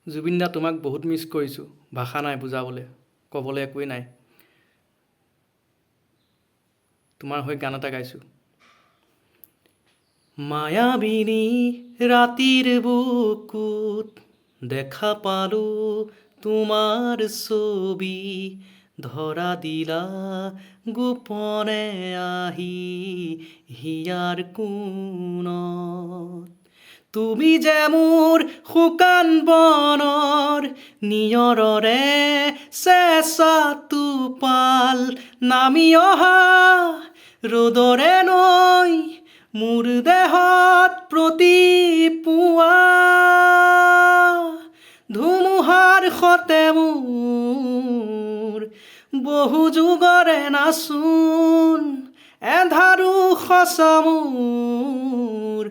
জুবিন দা তোমাক বহুত মিছ কৰিছোঁ। ভাষা নাই বুজাবলৈ, ক'বলৈ একোৱেই নাই। তোমাৰ হৈ গান এটা গাইছোঁ। মায়াবিনী ৰাতিৰ বুকুত দেখা পালোঁ তোমাৰ ছবি, ধৰা দিলা গোপনে আহি হিয়াৰ কোণত। তুমি যে মোৰ শুকান বনৰ নিয়ৰৰে চেঁচা টোপাল, নামি অহা ৰ'দৰে নৈ মোৰ দেহত প্ৰতিপুৱা। ধুমুহাৰ সতে মোৰ বহু যুগৰে নাচোন, এন্ধাৰো সঁচা মোৰ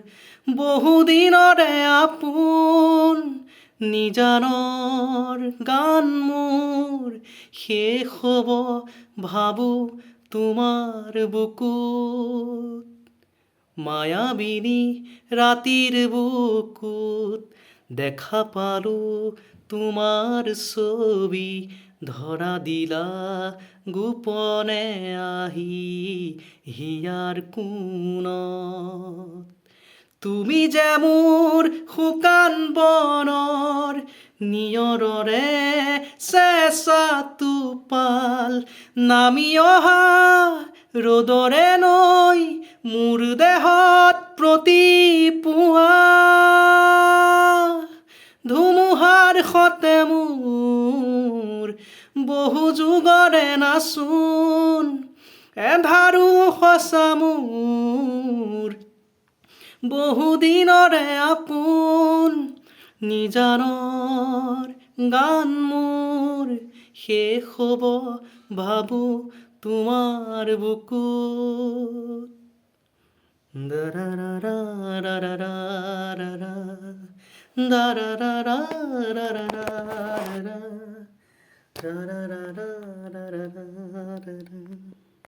বহু দিনৰে আপোন। নিজানৰ গান মোৰ শেষ হ'ব ভাবোঁ তোমাৰ বুকুত। মায়াবিনী ৰাতিৰ বুকুত দেখা পালোঁ তোমাৰ ছবি, ধৰা দিলা গোপনে আহি হিয়াৰ কোণত। তুমি যে মোৰ শুকান বনৰ নিয়ৰৰে চেঁচা টোপাল, নামি অহা ৰ'দৰে নৈ মোৰ দেহত প্ৰতিপুৱা। ধুমুহাৰ সতে মোৰ বহু যুগৰে নাচোন, এন্ধাৰো সঁচা মোৰ বহু দিনৰে আপোন। নিজানৰ গান মোৰ শেষ হ'ব ভাবোঁ তোমাৰ বুকুত। দাৰাৰাৰা ৰাৰাৰা ৰাৰা, দাৰাৰাৰা ৰাৰাৰা ৰাৰা, ৰাৰাৰা ৰাৰাৰা ৰাৰা।